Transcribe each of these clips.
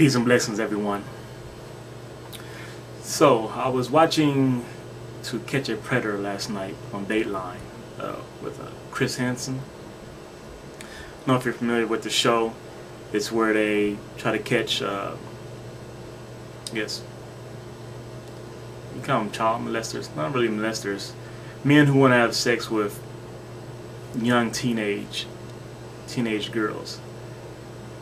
Peace and blessings, everyone. So, I was watching To Catch a Predator last night on Dateline with Chris Hansen. I don't know if you're familiar with the show. It's where they try to catch, I guess, you call them child molesters. Not really molesters. Men who want to have sex with young teenage girls.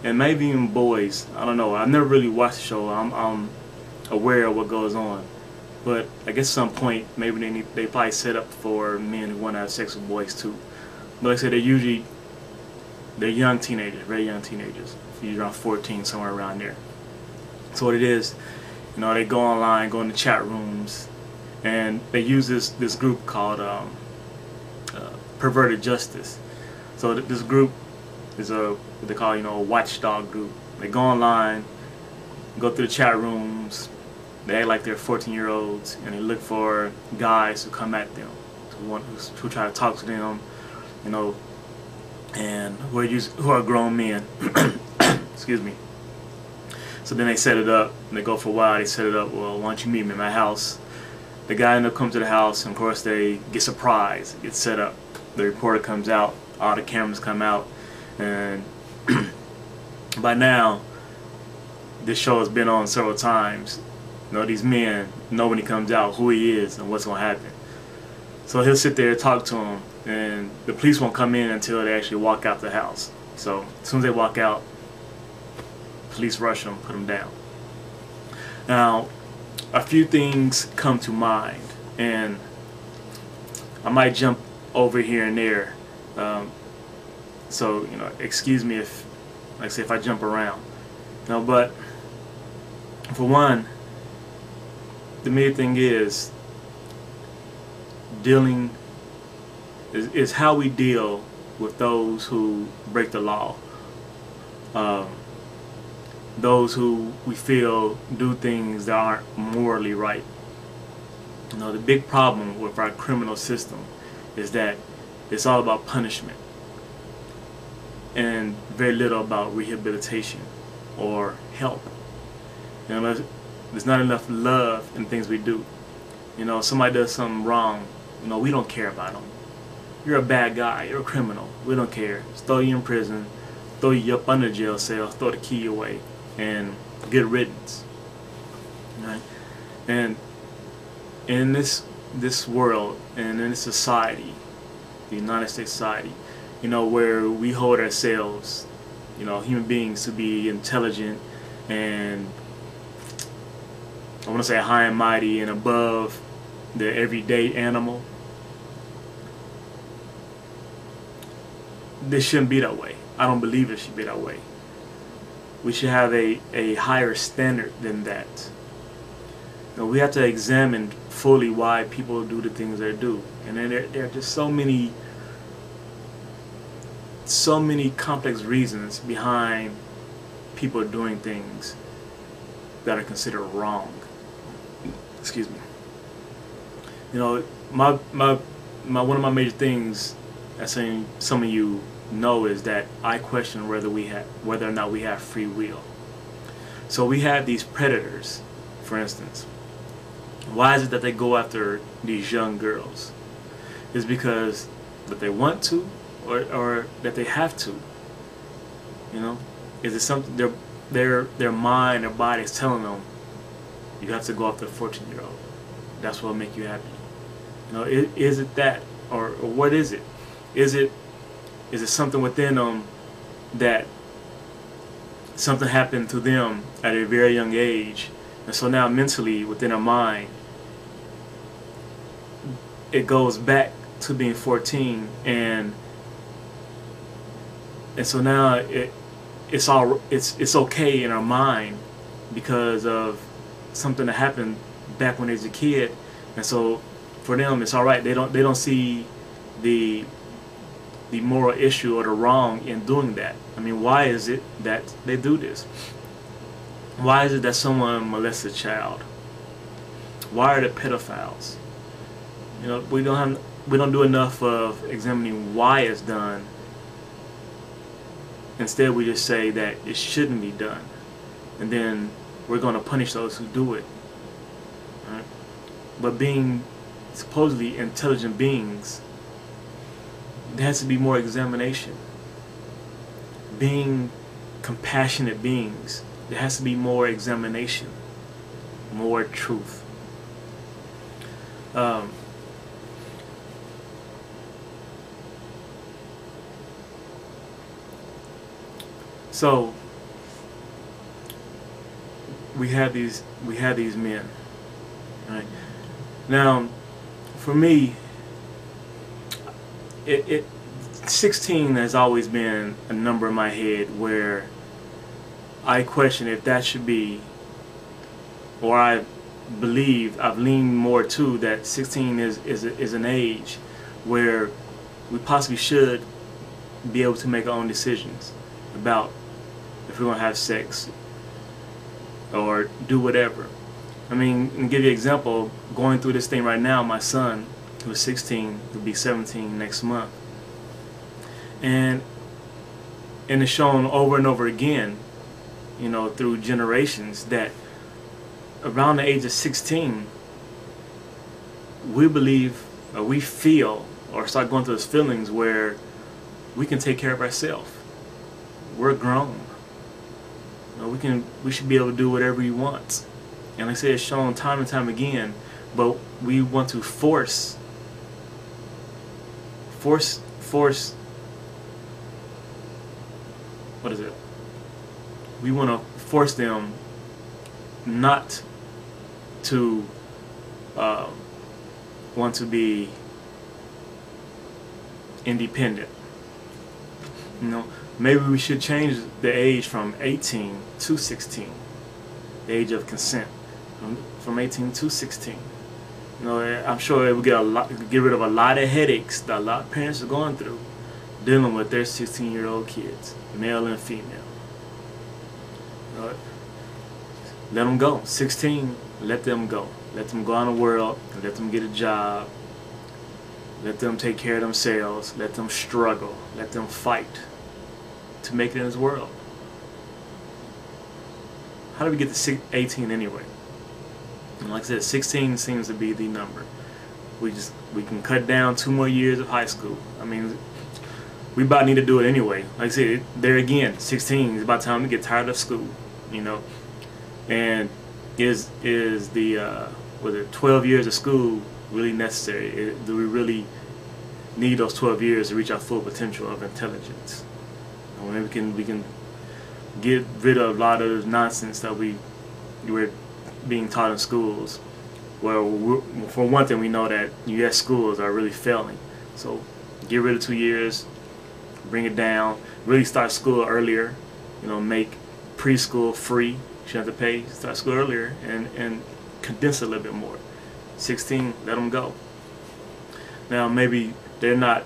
And maybe even boys. I don't know. I've never really watched the show. I'm aware of what goes on, but I guess at some point maybe they probably set up for men who want to have sex with boys too. But like I said, they're young teenagers, very young teenagers. You're around 14, somewhere around there. So what it is, you know, they go online, go in the chat rooms, and they use this group called Perverted Justice. So this group is what they call, you know, a watchdog group. They go online, go through the chat rooms, they act like they're 14-year-olds, and they look for guys who come at them, who try to talk to them, you know, and who are grown men. Excuse me. So then they set it up, and they go for a while. They set it up. Well, why don't you meet me at my house? The guy ends up coming to the house, and of course they get surprised. It gets set up. The reporter comes out. All the cameras come out, and by now, this show has been on several times. You know, these men know when he comes out who he is and what's going to happen. So he'll sit there and talk to him, and the police won't come in until they actually walk out the house. So as soon as they walk out, police rush them, put them down. Now, a few things come to mind, and I might jump over here and there. So, you know, excuse me if, like I say, if I jump around. You know, but for one, the main thing is how we deal with those who break the law, those who we feel do things that aren't morally right. You know, the big problem with our criminal system is that it's all about punishment and very little about rehabilitation or help. You know, there's not enough love in things we do. You know, if somebody does something wrong, you know, we don't care about them. You're a bad guy, you're a criminal, we don't care. Just throw you in prison, throw you up under the jail cell, throw the key away, and good riddance. Right? And in this world, and in this society, the United States society, you know, where we hold ourselves, you know, human beings, to be intelligent and, I want to say, high and mighty and above the everyday animal. This shouldn't be that way. I don't believe it should be that way. We should have a higher standard than that. You know, we have to examine fully why people do the things they do. And then there are just so many complex reasons behind people doing things that are considered wrong. Excuse me. You know, one of my major things, as some of you know, is that I question whether or not we have free will. So we have these predators, for instance. Why is it that they go after these young girls? Is because that they want to, or that they have to? You know, is it something their mind, their body is telling them, you have to go after a 14-year-old? That's what will make you happy. You know, is it that, or what is it? Is it something within them that something happened to them at a very young age, and so now mentally within their mind it goes back to being 14, and so now it's okay in our mind because of something that happened back when they was a kid, and so for them it's all right. They don't see the moral issue or the wrong in doing that. I mean, why is it that they do this? Why is it that someone molests a child? Why are they pedophiles? You know, we don't do enough of examining why it's done. Instead, we just say that it shouldn't be done. and then we're going to punish those who do it. Right? But being supposedly intelligent beings, there has to be more examination. Being compassionate beings, there has to be more examination, more truth. So we had these men, right? Now, for me, 16 has always been a number in my head where I question if that should be, or I believe I've leaned more to that 16 is an age where we possibly should be able to make our own decisions about if we're going to have sex or do whatever. I mean, to give you an example, going through this thing right now, my son, who's 16, will be 17 next month. And it's shown over and over again, you know, through generations, that around the age of 16, we believe, or we feel, or start going through those feelings where we can take care of ourselves. We're grown. You know, we should be able to do whatever we want. And like I said, it's shown time and time again, but we want to force what is it? We want to force them not to want to be independent. You know, maybe we should change the age from 18 to 16, the age of consent, from 18 to 16. You know, I'm sure it would get rid of a lot of headaches that a lot of parents are going through dealing with their 16-year-old kids, male and female. You know, let them go. 16, let them go. Let them go out in the world. Let them get a job. Let them take care of themselves. Let them struggle. Let them fight to make it in this world. How do we get to 18 anyway? And like I said, 16 seems to be the number. We can cut down 2 more years of high school. I mean, we about need to do it anyway. Like I said, there again, 16 is about time to get tired of school, you know. And is the was it 12 years of school really necessary? Do we really need those 12 years to reach our full potential of intelligence? You know, we can get rid of a lot of nonsense that we're being taught in schools. Well, for one thing, we know that U.S. schools are really failing. So get rid of 2 years, bring it down, really start school earlier, you know, make preschool free. You shouldn't have to pay, start school earlier, and condense it a little bit more. 16, let them go. Now, maybe they're not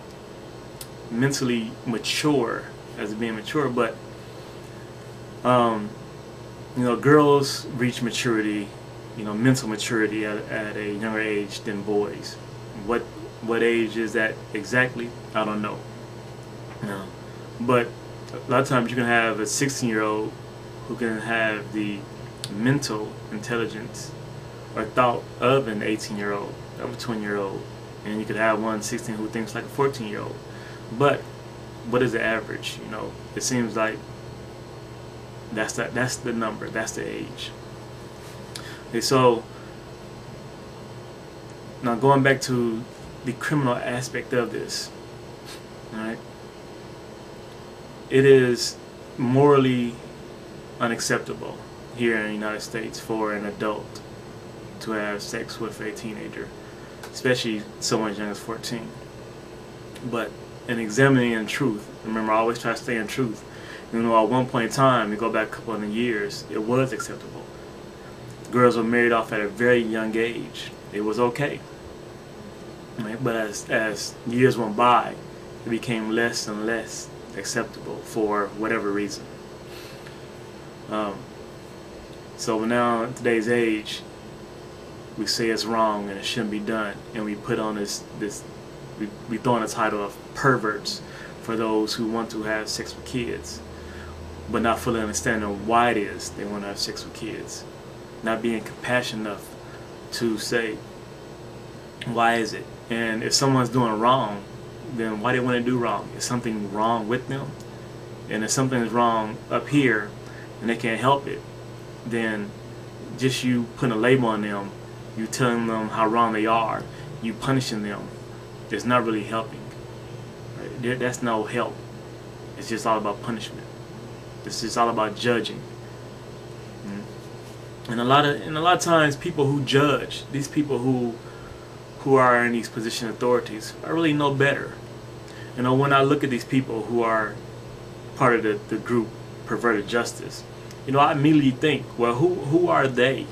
mentally mature as being mature, but you know, girls reach maturity, you know, mental maturity at a younger age than boys. What age is that exactly? I don't know. No. But a lot of times you can have a 16-year-old who can have the mental intelligence or thought of an 18-year-old, of a 20-year-old, and you could have one 16 who thinks like a 14-year-old. But what is the average? You know, it seems like that's the number, that's the age. Okay, so now going back to the criminal aspect of this, all right? It is morally unacceptable here in the United States for an adult to have sex with a teenager, especially someone as young as 14. But in examining in truth, remember, I always try to stay in truth. You know, at one point in time, you go back a couple of years, it was acceptable. Girls were married off at a very young age. It was okay. Right? But as years went by, it became less and less acceptable for whatever reason. So now, in today's age, we say it's wrong and it shouldn't be done, and we put on we throw in a title of perverts for those who want to have sex with kids. but not fully understanding why it is they want to have sex with kids. Not being compassionate enough to say, why is it? And if someone's doing wrong, then why do they want to do wrong? Is something wrong with them? And if something is wrong up here and they can't help it, then just you putting a label on them, you telling them how wrong they are, you punishing them, it's not really helping. Right? That's no help. It's just all about punishment. It's just all about judging. And a lot of times, people who judge, these people who are in these position authorities, I really know better. You know, when I look at these people who are part of the group Perverted Justice, you know, I immediately think, well, who are they?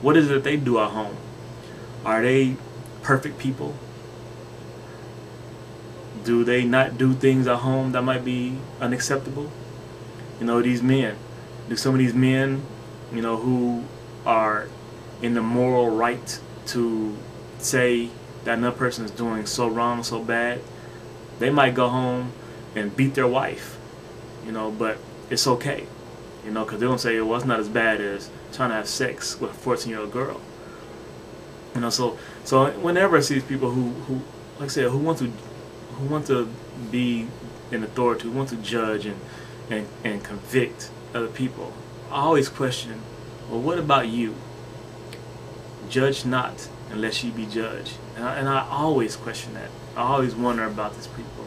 What is it that they do at home? Are they perfect people? Do they not do things at home that might be unacceptable? You know, these men. Do some of these men, you know, who are in the moral right to say that another person is doing so wrong, so bad, they might go home and beat their wife, you know, but it's okay, you know, because they don't say, well, it's not as bad as trying to have sex with a 14-year-old girl, you know. So whenever I see these people who like I said, who want to be in authority, who want to judge and convict other people, I always question, well, what about you? Judge not unless ye be judged. And I always question that. I always wonder about these people.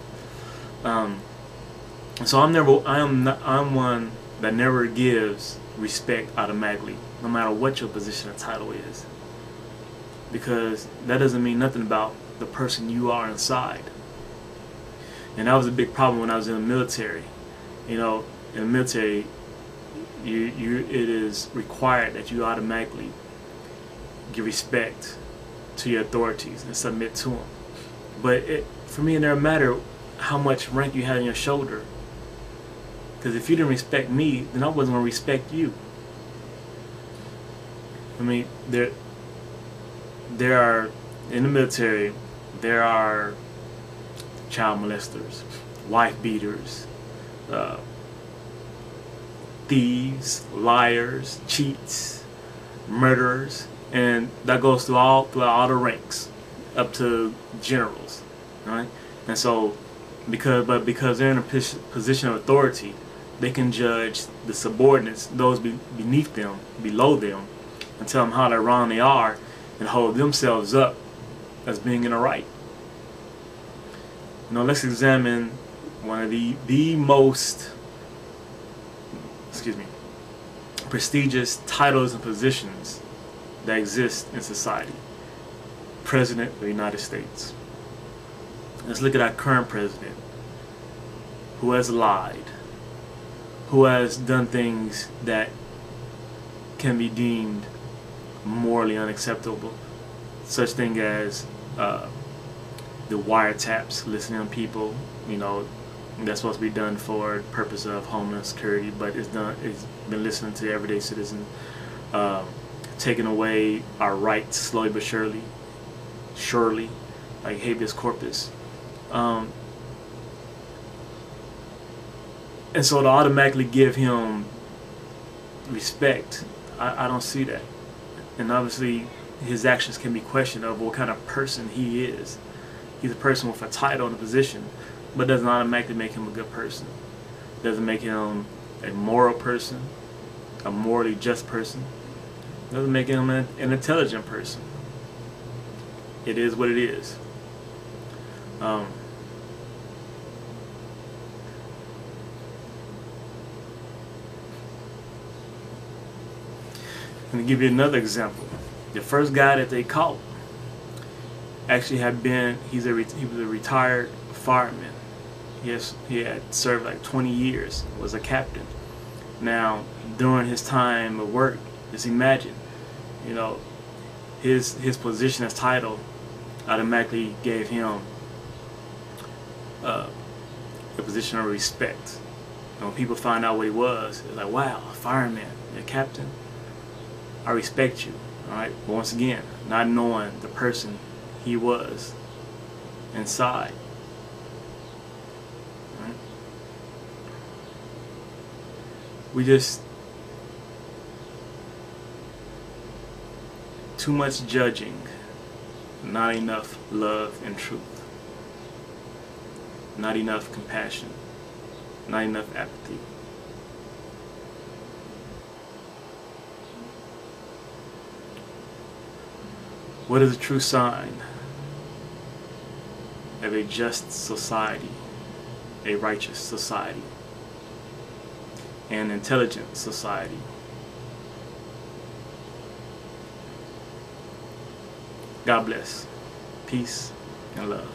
So I'm one that never gives respect automatically, no matter what your position or title is, because that doesn't mean nothing about the person you are inside. And that was a big problem when I was in the military. You know, in the military, it is required that you automatically give respect to your authorities and submit to them. But for me, it never mattered how much rank you had on your shoulder, because if you didn't respect me, then I wasn't going to respect you. I mean, there are, in the military, there are child molesters, wife beaters, thieves, liars, cheats, murderers, and that goes throughout all the ranks up to generals, right? And so because they're in a position of authority, they can judge the subordinates, those beneath them, below them, and tell them how wrong they are, and hold themselves up as being in the right. You know, let's examine one of the most prestigious titles and positions that exist in society. President of the United States. Let's look at our current president, who has lied, who has done things that can be deemed morally unacceptable, such thing as the wiretaps, listening on people. You know, that's supposed to be done for the purpose of homeland security, but it's been listening to everyday citizens, taking away our rights slowly but surely, like habeas corpus. And so to automatically give him respect, I don't see that. And obviously his actions can be questioned of what kind of person he is. He's a person with a title and a position, but doesn't automatically make him a good person. Doesn't make him a moral person, a morally just person. Doesn't make him an intelligent person. It is what it is. I'm going to give you another example. The first guy that they caught actually had been, he was a retired fireman. He had served like 20 years, was a captain. Now, during his time of work, just imagine, you know, his position as title automatically gave him a position of respect. And when people find out what he was, it's like, wow, a fireman, you're a captain, I respect you. All right, but once again, not knowing the person he was inside. Right? We just too much judging, not enough love and truth, not enough compassion, not enough apathy. What is a true sign of a just society, a righteous society, an intelligent society? God bless. Peace and love.